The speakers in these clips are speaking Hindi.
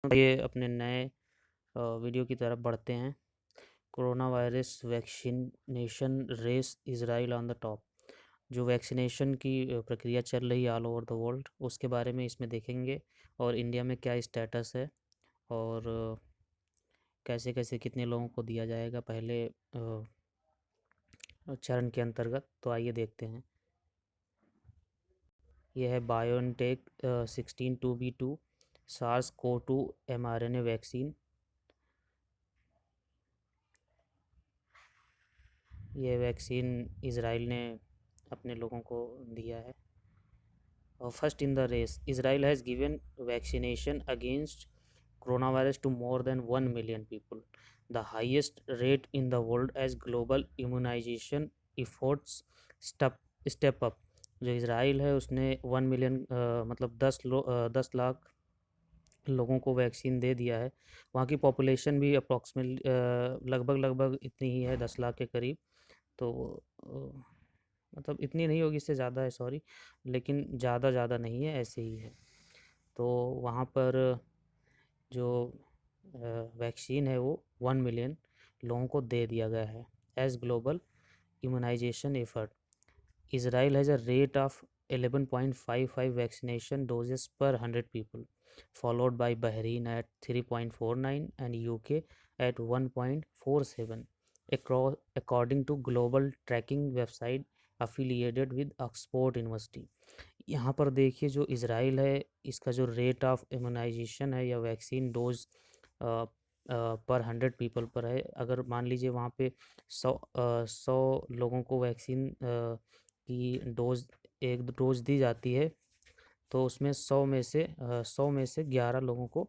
ये अपने नए वीडियो की तरफ बढ़ते हैं। Corona virus vaccination race Israel on the top. जो वैक्सीनेशन की प्रक्रिया चल रही है ऑल ओवर द वर्ल्ड, उसके बारे में इसमें देखेंगे और इंडिया में क्या स्टेटस है और कैसे कैसे कितने लोगों को दिया जाएगा पहले चरण के अंतर्गत। तो आइए देखते हैं। यह है बायोनटेक 16 2b2 सार्स को 2 mRNA वैक्सीन। यह वैक्सीन इज़राइल ने अपने लोगों को दिया है। First in the race, Israel has given vaccination against coronavirus to more than 1 million people, the highest rate in the world as global immunization efforts step step up। जो इसराइल है उसने 1 मिलियन मतलब 10 लाख लोगों को वैक्सीन दे दिया है। वहाँ की पॉपुलेशन भी अप्रॉक्सीमेटली लगभग लगभग इतनी ही है, 10 लाख के करीब। तो मतलब इतनी नहीं होगी, इससे ज़्यादा है, सॉरी, लेकिन ज़्यादा नहीं है, ऐसे ही है। तो वहाँ पर जो वैक्सीन है वो 1 मिलियन लोगों को दे दिया गया है as global immunisation effort. Israel has a rate of 11.55 vaccination doses per 100 people, followed by Bahrain at 3.49 and UK at 1.47, according to global tracking website affiliated with Oxford University। यहाँ पर देखिए, जो इसराइल है इसका जो रेट ऑफ इम्यूनाइजेशन है या वैक्सीन डोज पर 100 पीपल पर है। अगर मान लीजिए वहाँ पे 100 लोगों को वैक्सीन की एक डोज दी जाती है, तो उसमें 100 में से 11 लोगों को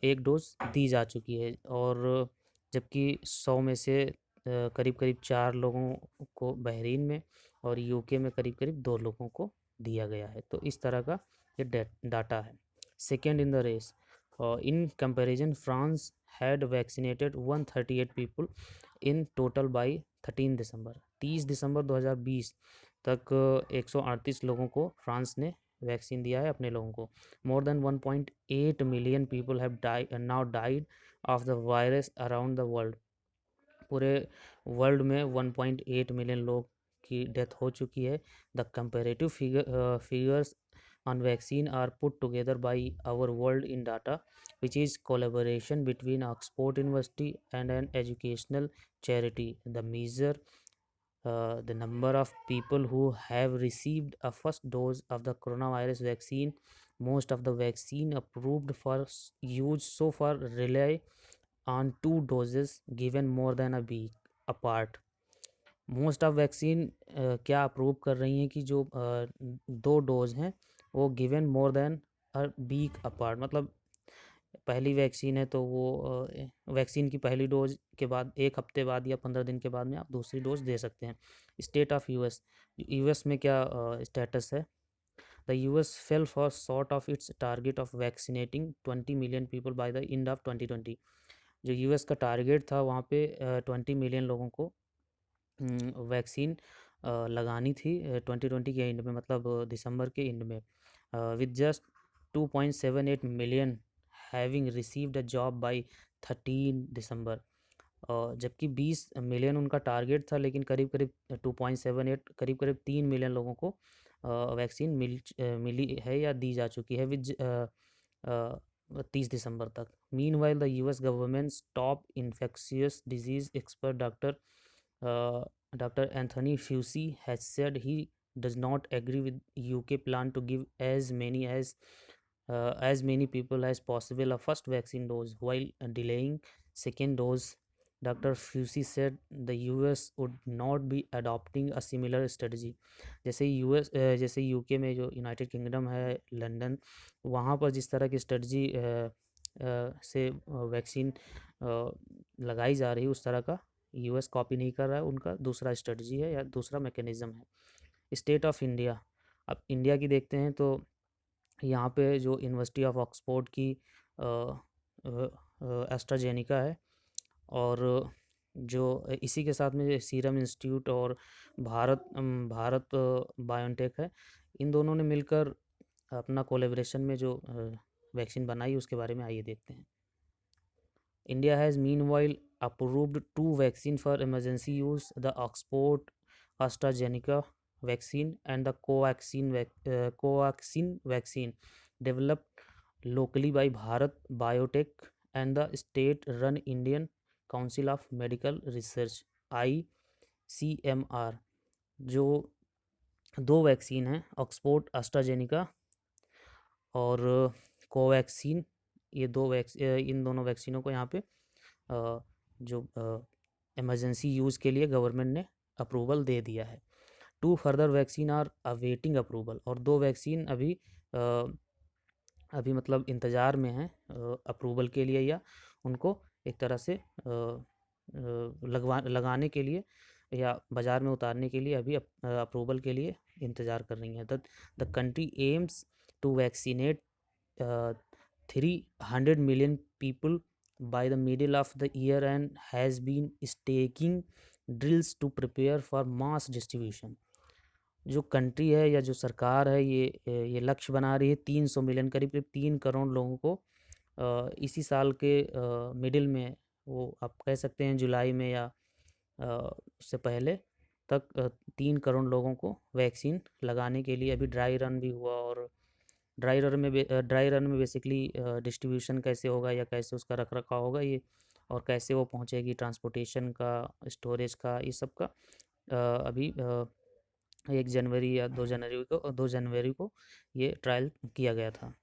एक डोज दी जा चुकी है, और जबकि 100 में से करीब करीब 4 लोगों को बहरीन में और यूके में करीब करीब 2 लोगों को दिया गया है। तो इस तरह का ये डाटा है। Second in the race, in comparison France had vaccinated 138 people in total by 13 December. 30 दिसंबर 2020 तक 138 लोगों को फ्रांस ने वैक्सीन दिया है अपने लोगों को। More than 1.8 million people have now died of the virus around the world. पूरे वर्ल्ड में 1.8 मिलियन लोग की डेथ हो चुकी है। The comparative figures on vaccine are put together by our world in data, which is collaboration between Oxford University and an educational charity. The measure the number of people who have received a first dose of the coronavirus vaccine. Most of the vaccine approved for use so far rely on 2 doses given more than a week apart. Most of vaccine क्या अप्रूव कर रही हैं कि जो 2 डोज हैं वो given more than a week apart. मतलब पहली वैक्सीन है तो वो वैक्सीन की पहली डोज के बाद 1 हफ्ते बाद या 15 दिन के बाद में आप दूसरी डोज दे सकते हैं। स्टेट ऑफ यूएस, यूएस में क्या स्टेटस है? The US fail for short of its target of vaccinating 20 million people by the end of 2020। जो यूएस का टारगेट था वहाँ पे 20 मिलियन लोगों को वैक्सीन लगानी थी 2020 के एंड में, मतलब दिसंबर के एंड में, with just 2.78 million having received a job by 13 दिसंबर। जबकि 20 मिलियन उनका टारगेट था, लेकिन करीब करीब 2.78 करीब करीब 3 मिलियन लोगों को वैक्सीन मिली है या दी जा चुकी है विद 30 दिसंबर तक। Mean while the US government top infectious disease expert Dr. Anthony Fauci has said he does not agree with UK plan to give as many people as possible a first vaccine dose while delaying second dose. Dr. Fauci said the US would not be adopting a similar strategy। जैसे यूके में जो यूनाइटेड किंगडम है, लंदन, वहाँ पर जिस तरह की स्ट्रेटजी से वैक्सीन लगाई जा रही है, उस तरह का यूएस कॉपी नहीं कर रहा है। उनका दूसरा स्ट्रेटजी है या दूसरा मैकेनिज़्म है। स्टेट ऑफ इंडिया, अब इंडिया की देखते हैं तो यहाँ पे जो यूनिवर्सिटी ऑफ ऑक्सफोर्ड की एस्ट्राजेनिका है, और जो इसी के साथ में सीरम इंस्टीट्यूट और भारत बायोटेक है, इन दोनों ने मिलकर अपना कोलेब्रेशन में जो वैक्सीन बनाई उसके बारे में आइए देखते हैं। India has meanwhile approved 2 vaccine for emergency use: the Oxford AstraZeneca vaccine and the Covaxin vaccine, developed locally by Bharat Biotech and the state-run Indian Council of Medical Research ICMR। जो 2 वैक्सीन हैं, ऑक्सफोर्ड एस्ट्राजेनिका और कोवैक्सीन, ये इन दोनों वैक्सीनों को यहाँ पे जो इमरजेंसी यूज़ के लिए गवर्नमेंट ने अप्रूवल दे दिया है। 2 further vaccine are awaiting approval, और 2 वैक्सीन अभी मतलब इंतज़ार में हैं अप्रूवल के लिए, या उनको एक तरह से लगाने के लिए या बाज़ार में उतारने के लिए अभी अप्रूवल के लिए इंतज़ार कर रही हैं। The country aims to vaccinate 300 million people by the middle of the year and has been staking drills to prepare for mass distribution। जो कंट्री है या जो सरकार है, ये लक्ष्य बना रही है 300 मिलियन, करीब करीब 3 करोड़ लोगों को इसी साल के मिडिल में, वो आप कह सकते हैं जुलाई में या उससे पहले तक 3 करोड़ लोगों को वैक्सीन लगाने के लिए अभी ड्राई रन भी हुआ। और ड्राई रन में बेसिकली डिस्ट्रीब्यूशन कैसे होगा या कैसे उसका रख रखाव होगा, ये और कैसे वो पहुंचेगी, ट्रांसपोर्टेशन का, स्टोरेज का, ये सब का अभी 1 जनवरी या 2 जनवरी को ये ट्रायल किया गया था।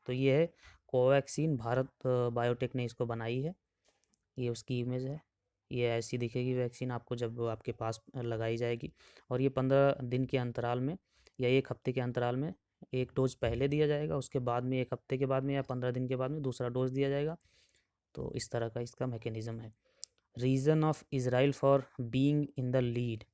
तो ये है कोवैक्सीन, भारत बायोटेक ने इसको बनाई है। ये उसकी इमेज है, ये ऐसी दिखेगी वैक्सीन आपको जब वो आपके पास लगाई जाएगी। और ये 15 दिन के अंतराल में या 1 हफ्ते के अंतराल में एक डोज पहले दिया जाएगा, उसके बाद में 1 हफ्ते के बाद में या 15 दिन के बाद में दूसरा डोज दिया जाएगा। तो इस तरह का इसका मैकेनिज़्म है। Reason of Israel for being in the lead,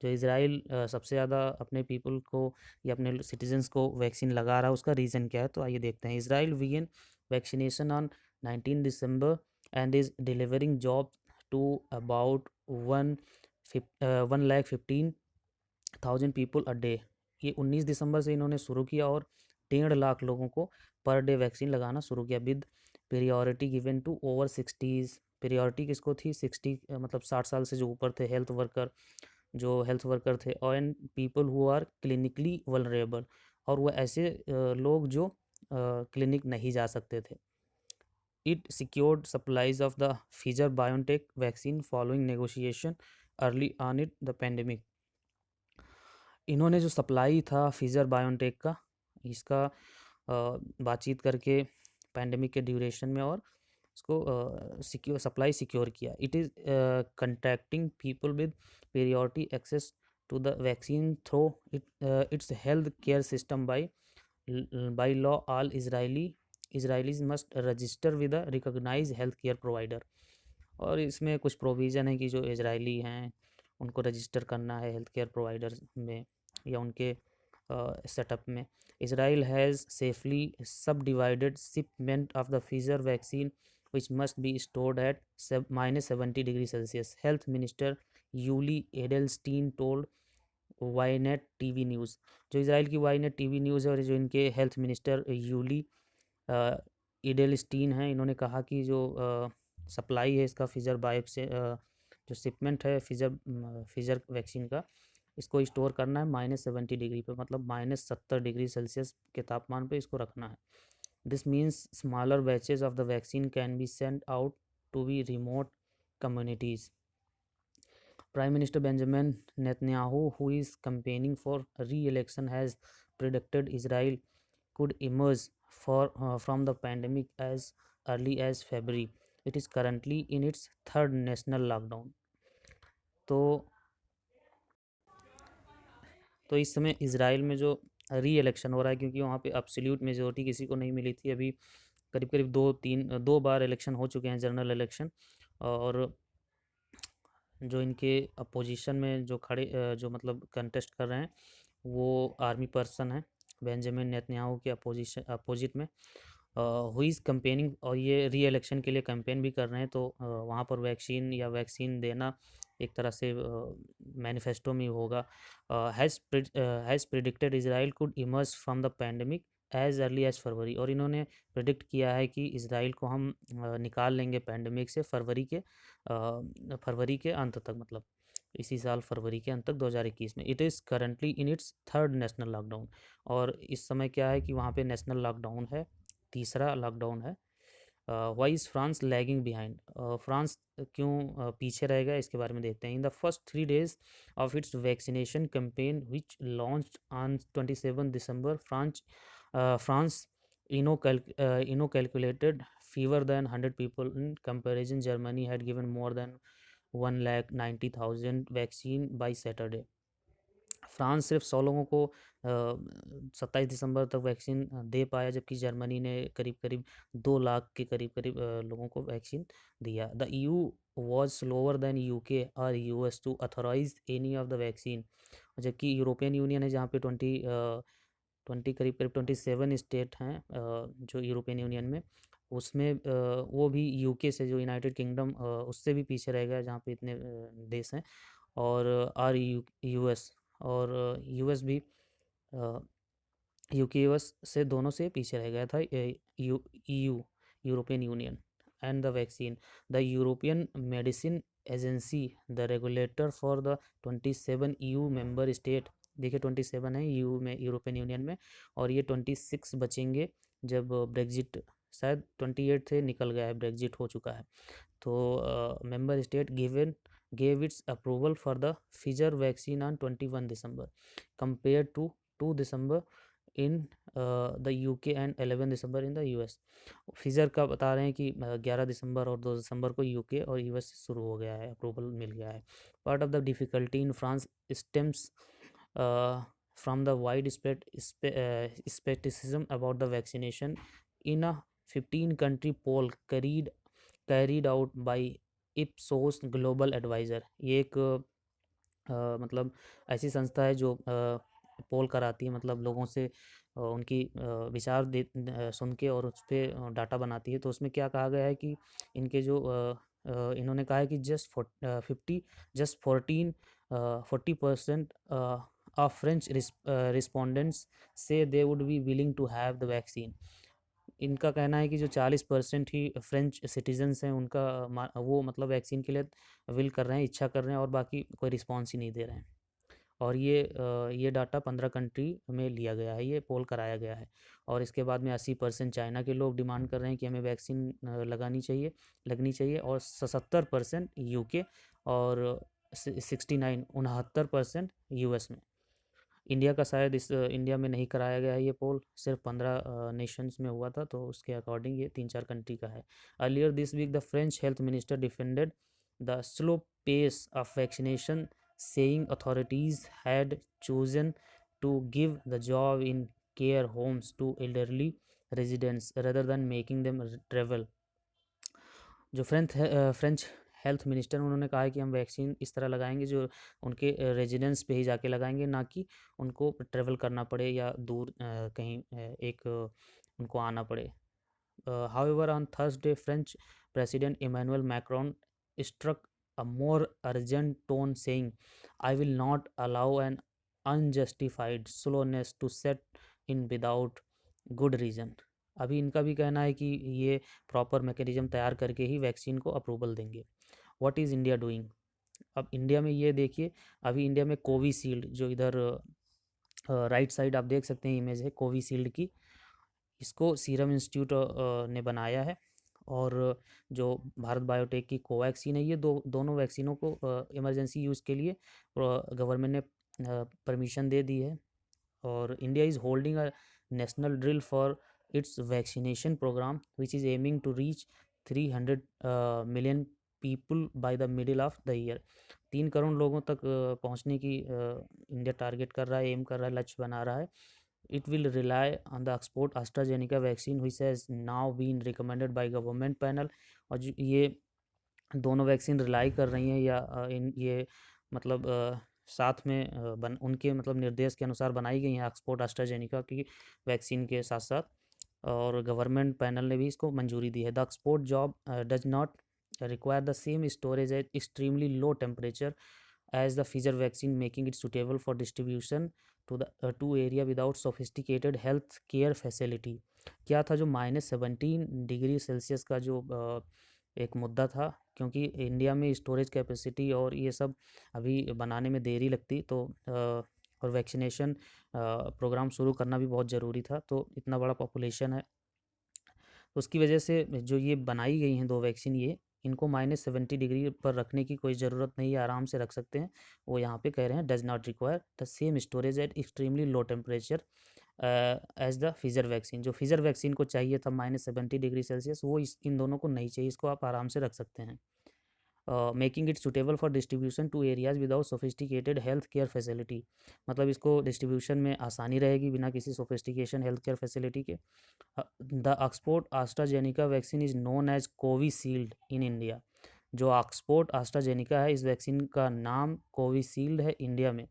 जो इज़राइल सबसे ज़्यादा अपने पीपल को या अपने सिटीजन्स को वैक्सीन लगा रहा है, उसका रीज़न क्या है, तो आइए देखते हैं। Israel began vaccination on 19 December and is delivering job to about 1,15,000 people a day. ये 19 दिसंबर से इन्होंने शुरू किया और 1.5 लाख लोगों को पर डे वैक्सीन लगाना शुरू किया। With priority given to over 60s। Priority किसको थी? 60 मतलब 60 साल से जो ऊपर थे हेल्थ वर्कर थे, और and people who are clinically vulnerable, और वो ऐसे लोग जो क्लिनिक नहीं जा सकते थे। It secured supplies of the फिजर biotech vaccine following negotiation early on it the pandemic. इन्होंने जो सप्लाई था फिजर बायोटेक का, इसका बातचीत करके पैंडमिक के ड्यूरेशन में, और इसको सप्लाई सिक्योर किया। It is contacting people with priority access to the vaccine through its health care system by law. All Israelis must register with a recognise health care provider. और इसमें कुछ प्रोविज़न है कि जो इजरायली हैं उनको रजिस्टर करना है हेल्थ केयर प्रोवाइडर में या उनके सेटअप में। Israel has safely subdivided shipment of the Pfizer vaccine, which must be stored at -70°C, Health Minister Yuli Edelstein told Ynet TV news. जो इसराइल की वाईनेट टीवी न्यूज़ है और जो इनके हेल्थ मिनिस्टर यूली इडेलस्टीन हैं, इन्होंने कहा कि जो सप्लाई है इसका फिजर बायोक से जो शिपमेंट है फिजर वैक्सीन का, इसको स्टोर करना है -70 डिग्री पे, मतलब -70 डिग्री सेल्सियस के तापमान पे इसको रखना है। This means smaller batches of the vaccine can be sent out to be remote communities. Prime Minister Benjamin Netanyahu, who is campaigning for re-election, has predicted Israel could emerge from the pandemic as early as February. It is currently in its 3rd national lockdown. तो इस समय इसराइल में जो री इलेक्शन हो रहा है, क्योंकि वहाँ पे एब्सोल्यूट मेजोरिटी किसी को नहीं मिली थी। अभी करीब करीब 2 बार इलेक्शन हो चुके हैं, जनरल इलेक्शन। और जो इनके अपोजिशन में जो मतलब कंटेस्ट कर रहे हैं, वो आर्मी पर्सन है बेंजामिन नेतन्याहू के अपोजिट में, हु इज़ कंपेनिंग, और ये री इलेक्शन के लिए कैंपेन भी कर रहे हैं। तो वहाँ पर वैक्सीन देना एक तरह से मैनिफेस्टो में होगा। Has predicted Israel could emerge from the pandemic as early as February, और इन्होंने प्रिडिक्ट किया है कि इसराइल को हम निकाल लेंगे पैंडमिक से फरवरी के अंत तक, मतलब इसी साल फरवरी के अंत तक 2021 में। It is currently in its third national lockdown, और इस समय क्या है कि वहाँ पे नेशनल लॉकडाउन है, तीसरा लॉकडाउन है। Why is France lagging behind, France क्यों पीछे रह गया, इसके बारे में देखते हैं। In the first 3 days of its vaccination campaign which launched on 27 December, France calculated fewer than 100 people. In comparison, Germany had given more than 1,90,000 vaccine by Saturday. France सिर्फ 100 लोगों को 27 दिसंबर तक वैक्सीन दे पाया, जबकि जर्मनी ने करीब करीब 2 लाख के करीब करीब लोगों को वैक्सीन दिया। The EU was slower than UK और US to authorise any of the vaccine, जबकि यूरोपियन यूनियन है जहाँ पे 20 करीब करीब 27 स्टेट हैं जो यूरोपियन यूनियन में, उसमें वो भी UK से, जो यूनाइटेड किंगडम, उससे भी पीछे रह गया जहाँ पे इतने देश हैं। और US और US भी UK US से दोनों से पीछे रह गया था EU European union. And the vaccine, the European medicine agency, the regulator for the 27 EU member state, देखिए 27 है EU में, यूरोपियन यूनियन में, और ये 26 बचेंगे जब ब्रेग्जिट, शायद 28 थे, निकल गया है, ब्रेग्जिट हो चुका है। तो member state gave its approval for the Pfizer vaccine on 21 December compared to 2 December in the UK and 11 December in the US। फिजर का बता रहे हैं कि 11 दिसंबर और 2 दिसंबर को UK और US से शुरू हो गया है, अप्रूवल मिल गया है। Part of the difficulty in France stems from the widespread skepticism about the vaccination in a 15 country poll carried out by Ipsos Global Advisor। ये एक मतलब ऐसी संस्था है जो पोल कराती है, मतलब लोगों से उनकी विचार सुन के और उस पर डाटा बनाती है। तो उसमें क्या कहा गया है कि इनके जो इन्होंने कहा है कि जस्ट 40% ऑफ फ्रेंच रिस्पोंडेंट्स से they would be willing to have the vaccine. इनका कहना है कि जो 40% ही फ्रेंच सिटीजन्स हैं उनका वो मतलब वैक्सीन के लिए विल कर रहे हैं, इच्छा कर रहे हैं, और बाकी कोई रिस्पॉन्स ही नहीं दे रहे हैं। और ये डाटा 15 कंट्री में लिया गया है, ये पोल कराया गया है। और इसके बाद में 80% चाइना के लोग डिमांड कर रहे हैं कि हमें वैक्सीन लगनी चाहिए, और 77% UK, और 69% US में। इंडिया का शायद इंडिया में नहीं कराया गया है ये पोल, सिर्फ 15 नेशंस में हुआ था, तो उसके अकॉर्डिंग ये 3-4 कंट्री का है। Earlier this week the French health minister defended the slow pace of vaccination, saying authorities had chosen to give the job in care homes to elderly residents rather than making them travel। जो फ्रेंच हेल्थ मिनिस्टर, उन्होंने कहा है कि हम वैक्सीन इस तरह लगाएंगे जो उनके रेजिडेंस पे ही जाके लगाएंगे, ना कि उनको ट्रेवल करना पड़े या दूर कहीं उनको आना पड़े। However, on Thursday, French President Emmanuel Macron struck a more urgent tone, saying, I will not allow an unjustified slowness to set in without good reason। अभी इनका भी कहना है कि ये प्रॉपर मैकेनिज्म तैयार करके ही वैक्सीन को अप्रूवल देंगे। What is India doing? अब इंडिया में ये देखिए, अभी इंडिया में कोविशील्ड, जो इधर राइट साइड आप देख सकते हैं इमेज है कोविशील्ड की, इसको सीरम इंस्टीट्यूट ने बनाया है। और जो भारत बायोटेक की कोवैक्सीन है, ये दोनों वैक्सीनों को इमरजेंसी यूज़ के लिए गवर्नमेंट ने परमिशन दे दी है। और India is holding a national drill for its vaccination programme which is aiming to reach 300 million people by the middle of the year. 3 crore लोगों तक पहुंचने की इंडिया टारगेट कर रहा है, एम कर रहा है, लक्ष्य बना रहा है। It will rely on the export AstraZeneca vaccine which has now been recommended by government panel। और ये दोनों वैक्सीन रिलाई कर रही हैं या ये मतलब साथ में उनके मतलब निर्देश के अनुसार बनाई गई हैं एक्सपोर्ट AstraZeneca की वैक्सीन के साथ साथ, और गवर्नमेंट पैनल ने भी इसको मंजूरी दी है। The export job does not require the same storage at extremely low temperature as the Pfizer vaccine, making it suitable for distribution to area without sophisticated health care facility. क्या था जो -17 डिग्री सेल्सियस का जो एक मुद्दा था, क्योंकि इंडिया में स्टोरेज कैपेसिटी और ये सब अभी बनाने में देरी लगती, तो और वैक्सीनेशन प्रोग्राम शुरू करना भी बहुत ज़रूरी था, तो इतना बड़ा पॉपुलेशन है, तो उसकी वजह से जो ये बनाई गई हैं 2 वैक्सीन, ये इनको -70 डिग्री पर रखने की कोई ज़रूरत नहीं है, आराम से रख सकते हैं। वो यहाँ पे कह रहे हैं does not require the same storage at extremely low temperature as the Pfizer vaccine. जो फिजर वैक्सीन को चाहिए था -70 डिग्री सेल्सियस, वो इन दोनों को नहीं चाहिए, इसको आप आराम से रख सकते हैं। Making it suitable for distribution to areas without sophisticated health care facility. मतलब इसको डिस्ट्रीब्यूशन में आसानी रहेगी बिना किसी सोफिस्टिकेशन हेल्थ केयर फैसिलिटी के। The Oxford AstraZeneca vaccine is known as Covishield in India. जो ऑक्सफोर्ड आस्ट्राजेनिका है, इस वैक्सीन का नाम कोविशील्ड है इंडिया में।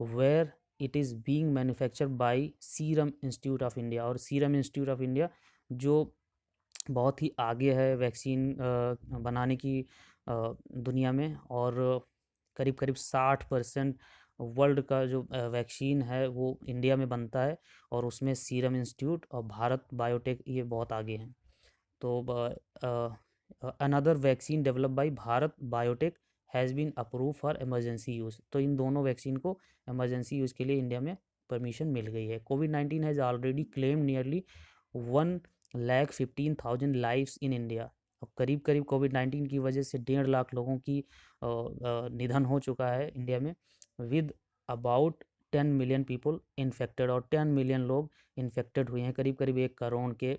Where it is being manufactured by Serum Institute of India. और सीरम इंस्टीट्यूट ऑफ इंडिया जो बहुत ही आगे है वैक्सीन बनाने की दुनिया में, और करीब करीब 60% वर्ल्ड का जो वैक्सीन है वो इंडिया में बनता है, और उसमें सीरम इंस्टीट्यूट और भारत बायोटेक ये बहुत आगे हैं। तो another vaccine develop by Bharat Biotech has been approve for emergency use. तो इन दोनों वैक्सीन को इमरजेंसी यूज़ के लिए इंडिया में परमिशन मिल गई है। कोविड-19 has already claim nearly 1,15,000 lives in India. अब करीब करीब कोविड-19 की वजह से 1.5 लाख लोगों की निधन हो चुका है इंडिया में, with about 10 million people infected. और 10 मिलियन लोग इन्फेक्टेड हुए हैं, करीब करीब 1 करोड़ के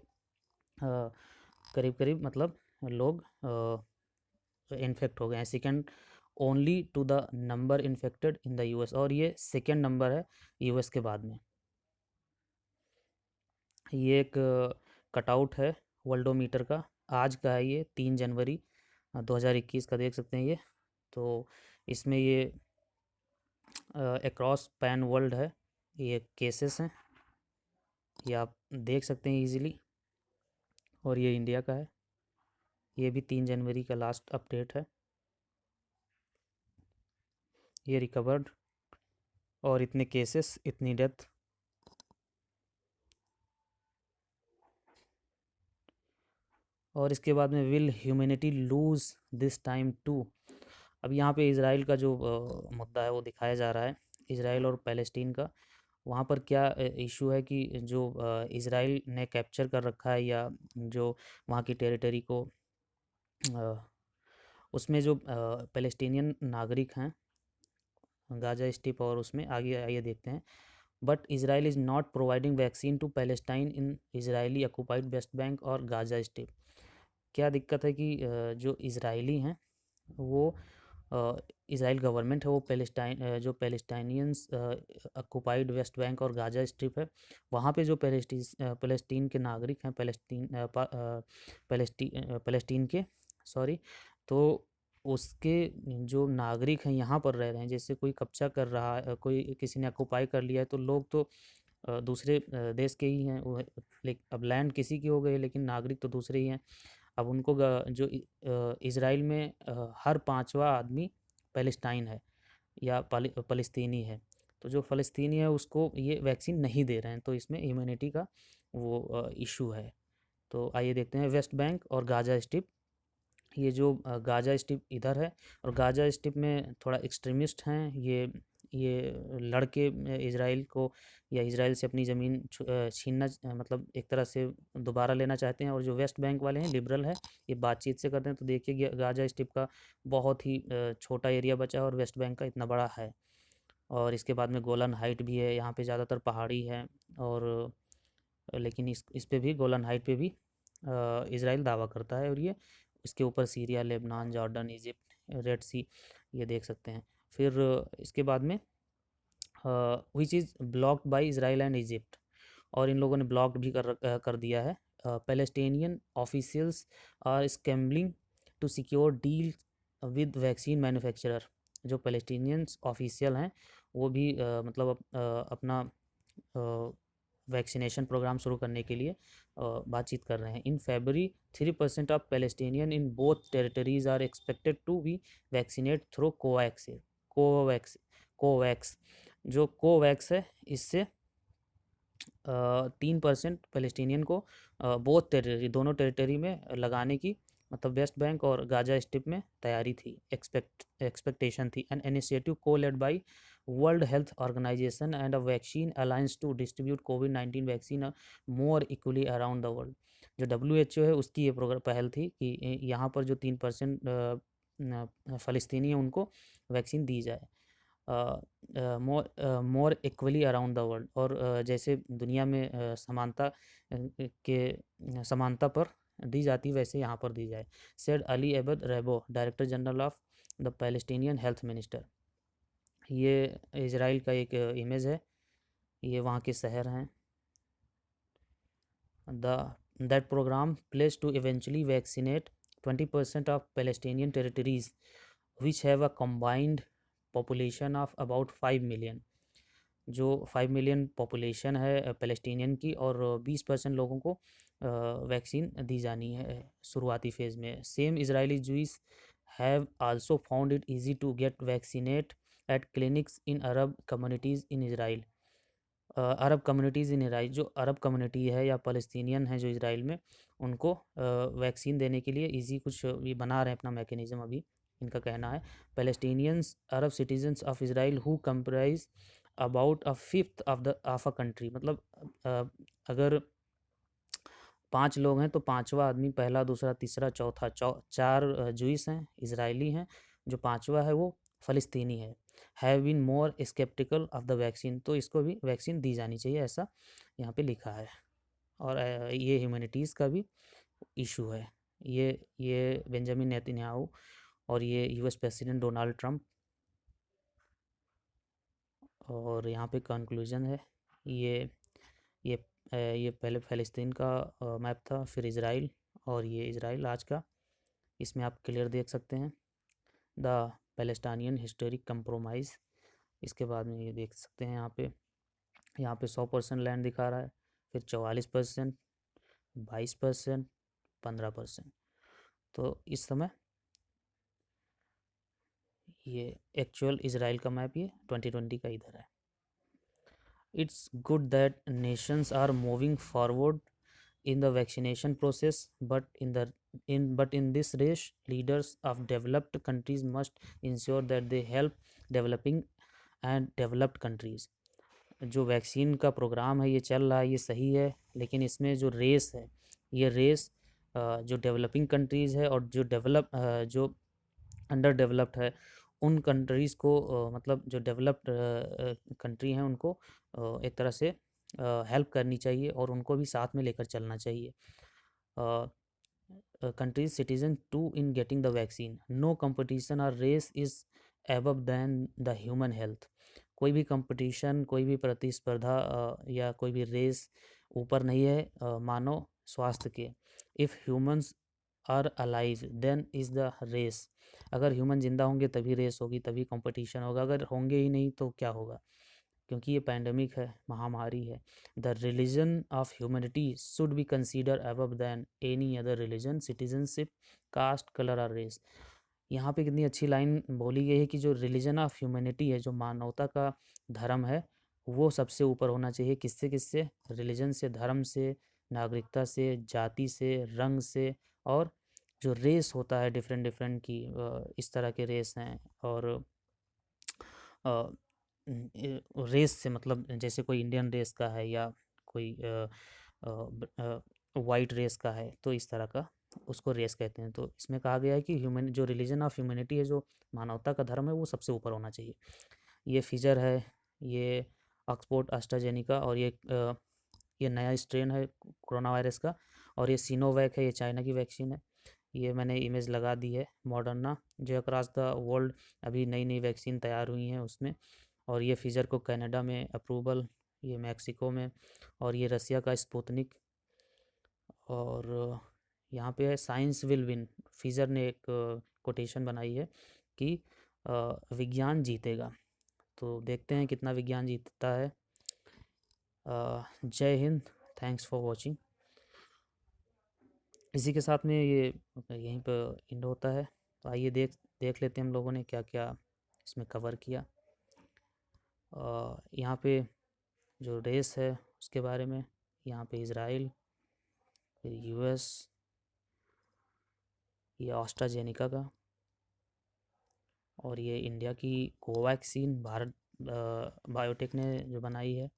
करीब करीब मतलब लोग इन्फेक्ट हो गए हैं। Second only to the number infected in the US, और ये सेकेंड नंबर है यूएस के बाद में। ये एक कटआउट है वर्ल्डोमीटर का, आज का है ये 3 जनवरी 2021 का, देख सकते हैं ये। तो इसमें ये अक्रॉस पैन वर्ल्ड है, ये केसेस हैं, ये आप देख सकते हैं इजीली। और ये इंडिया का है, ये भी 3 जनवरी का लास्ट अपडेट है। ये रिकवर्ड और इतने केसेस, इतनी डेथ। और इसके बाद में will humanity lose this time too. अब यहाँ पे इसराइल का जो मुद्दा है वो दिखाया जा रहा है, इसराइल और पैलेस्टीन का। वहाँ पर क्या इशू है कि जो इसराइल ने कैप्चर कर रखा है, या जो वहाँ की टेरिटरी को, उसमें जो पैलेस्टीनियन नागरिक हैं गाजा स्ट्रिप, और उसमें आगे आइए देखते हैं। But Israel is not providing vaccine to Palestine in Israeli occupied West Bank और गाजा स्ट्रिप। क्या दिक्कत है कि जो इसराइली हैं वो इसराइल गवर्नमेंट है, वो जो पैलेस्टाइनियंस ऑक्यूपाइड वेस्ट बैंक और गाजा स्ट्रिप है, वहाँ पे जो पैलेस्टीन के नागरिक हैं, पैलेस्टीन के, सॉरी, तो उसके जो नागरिक हैं यहाँ पर रह रहे हैं। जैसे कोई कब्जा कर रहा है, कोई किसी ने ऑक्यूपाई कर लिया है, तो लोग तो दूसरे देश के ही हैं वो, लेकिन अब लैंड किसी की हो गई, लेकिन नागरिक तो दूसरे ही हैं। अब उनको जो इसराइल में हर 5वां आदमी पैलेस्टाइन है या फ़लस्तीनी है, तो जो फ़लस्तीनी है उसको ये वैक्सीन नहीं दे रहे हैं, तो इसमें ह्यूमैनिटी का वो इशू है। तो आइए देखते हैं वेस्ट बैंक और गाजा स्ट्रिप। ये जो गाजा स्ट्रिप इधर है, और गाजा स्ट्रिप में थोड़ा एक्सट्रीमिस्ट हैं ये लड़के इसराइल को, या इसराइल से अपनी ज़मीन छीनना, मतलब एक तरह से दोबारा लेना चाहते हैं। और जो वेस्ट बैंक वाले हैं लिबरल है, ये बातचीत से करते हैं। तो देखिए गाजा स्ट्रिप का बहुत ही छोटा एरिया बचा है, और वेस्ट बैंक का इतना बड़ा है। और इसके बाद में गोलन हाइट भी है, यहाँ पे ज़्यादातर पहाड़ी है, और लेकिन इस पे भी, गोलन हाइट पे भी इसराइल दावा करता है। और ये इसके ऊपर Syria, Lebanon, Jordan, Egypt, Red Sea, ये देख सकते हैं। फिर इसके बाद में which is blocked by Israel and Egypt, और इन लोगों ने ब्लॉक भी कर दिया है। Palestinian officials are scrambling to secure deal with vaccine manufacturer. जो पैलेस्टीनियंस ऑफिशियल हैं वो भी मतलब अपना वैक्सीनेशन प्रोग्राम शुरू करने के लिए बातचीत कर रहे हैं। In February 3% of Palestinian in both territories are expected to be vaccinate through COVAX. जो कोवैक्स है इससे 3% पैलेस्टीनियन को बोथ टेरिटरी दोनों टेरिटरी में लगाने की मतलब वेस्ट बैंक और गाजा स्ट्रिप में तैयारी थी, एक्सपेक्टेशन थी। An initiative co-led by World Health Organisation and a vaccine alliance to distribute कोविड-19 vaccine more equally around the world. जो WHO है उसकी ये प्रोग्राम पहल थी कि यहाँ पर जो 3% फ़लस्तीनी है उनको वैक्सीन दी जाए मोर इक्वली अराउंड द वर्ल्ड। और जैसे दुनिया में समानता पर दी जाती वैसे यहाँ पर दी जाए। Said Ali Abed Rabbo, director general of the Palestinian health minister. ये इजराइल का एक इमेज है, ये वहाँ के शहर हैं। That program pledged to eventually vaccinate 20% of Palestinian territories, which have a combined population of about 5 million। जो 5 मिलियन पॉपुलेशन है पैलेस्टीनियन की, और 20% लोगों को वैक्सीन दी जानी है शुरुआती फेज़ में। Same Israeli Jews have also found it easy to get vaccinate at clinics in Arab communities in Israel. Arab communities in Israel, जो अरब कम्युनिटी है या फ़लस्तीनियन है जो इसराइल में, उनको वैक्सीन देने के लिए इजी कुछ ये बना रहे हैं अपना मैकेनिज़्म अभी, इनका कहना है। Palestinians Arab citizens of Israel who comprise about a fifth of a country. मतलब अगर 5 लोग हैं तो पाँचवा आदमी, पहला दूसरा तीसरा चौथा, 4 जूइस हैं, इसराइली हैं, जो पाँचवा है वो फ़लस्तीनी है। Have been more sceptical of the vaccine, तो इसको भी वैक्सीन दी जानी चाहिए, ऐसा यहाँ पे लिखा है। और ये ह्यूमैनिटीज़ का भी इशू है। ये बेंजामिन नेतन्याहू और ये US प्रेसिडेंट डोनाल्ड ट्रंप। और यहाँ पे कंक्लूजन है, ये ये ये पहले फ़लस्तीन का मैप था, फिर इसराइल, और ये इसराइल आज का। इसमें आप क्लियर देख सकते हैं द पैलेस्टानियन हिस्टोरिक कंप्रोमाइज़। इसके बाद में ये देख सकते हैं यहाँ पे 100% लैंड दिखा रहा है, फिर 44%, 22%, 15%। तो इस समय ये एक्चुअल इसराइल का मैप ये 2020 का इधर है। It's good that nations are moving forward in the vaccination process, but in this race, leaders of developed countries must ensure that they help developing and developed countries। जो वैक्सीन का प्रोग्राम है ये चल रहा है, ये सही है, लेकिन इसमें जो रेस है, ये रेस जो डेवलपिंग कंट्रीज़ है और जो अंडर डेवलप्ड है, उन कंट्रीज़ को मतलब जो डेवलप्ड कंट्री हैं उनको एक तरह से हेल्प करनी चाहिए और उनको भी साथ में लेकर चलना चाहिए। Countries citizen to in getting the vaccine, no competition और race is above than the human health. कोई भी कंपटीशन, कोई भी प्रतिस्पर्धा या कोई भी रेस ऊपर नहीं है मानव स्वास्थ्य के। If humans are alive then is the race. अगर ह्यूमन ज़िंदा होंगे तभी रेस होगी, तभी कंपटीशन होगा, अगर होंगे ही नहीं तो क्या होगा, क्योंकि ये पैंडमिक है, महामारी है। The religion of humanity should be consider above than any other religion, citizenship, caste, colour और रेस। यहाँ पे कितनी अच्छी लाइन बोली गई है कि जो रिलीजन ऑफ ह्यूमैनिटी है, जो मानवता का धर्म है, वो सबसे ऊपर होना चाहिए। किससे किससे? रिलीजन से, धर्म से, नागरिकता से, जाति से, रंग से, और जो रेस होता है डिफरेंट डिफरेंट की, इस तरह के रेस हैं। और रेस से मतलब जैसे कोई इंडियन रेस का है या कोई वाइट रेस का है, तो इस तरह का उसको रेस कहते हैं। तो इसमें कहा गया है कि ह्यूमन जो रिलीजन ऑफ ह्यूमैनिटी है, जो मानवता का धर्म है, वो सबसे ऊपर होना चाहिए। ये फीजर है, ये ऑक्सफोर्ड एस्ट्राजेनिका, और ये नया स्ट्रेन है कोरोना वायरस का, और ये सिनोवैक है, ये चाइना की वैक्सीन है। ये मैंने इमेज लगा दी है मॉडर्ना, जो अक्रॉस द वर्ल्ड अभी नई नई वैक्सीन तैयार हुई हैं उसमें। और ये फिजर को कनाडा में अप्रूवल, ये मैक्सिको में, और ये रसिया का स्पुतनिक। और यहाँ पे है साइंस विल विन। फिजर ने एक कोटेशन बनाई है कि विज्ञान जीतेगा। तो देखते हैं कितना विज्ञान जीतता है। जय हिंद, थैंक्स फॉर वॉचिंग। इसी के साथ में ये यहीं पर एंड होता है। तो आइए देख लेते हैं हम लोगों ने क्या क्या इसमें कवर किया। यहाँ पे जो रेस है उसके बारे में, यहाँ पे इज़राइल, फिर यूएस, ये ऑस्ट्राजेनिका का, और ये इंडिया की कोवैक्सीन भारत बायोटेक ने जो बनाई है,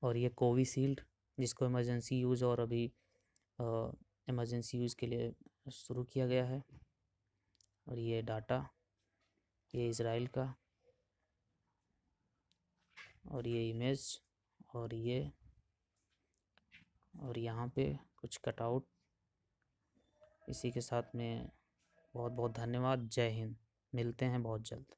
और ये कोविशील्ड जिसको इमरजेंसी यूज़ और अभी इमरजेंसी यूज़ के लिए शुरू किया गया है, और ये डाटा, ये इज़राइल का, और ये इमेज, और ये, और यहाँ पे कुछ कटआउट। इसी के साथ में बहुत बहुत धन्यवाद। जय हिंद। मिलते हैं बहुत जल्द।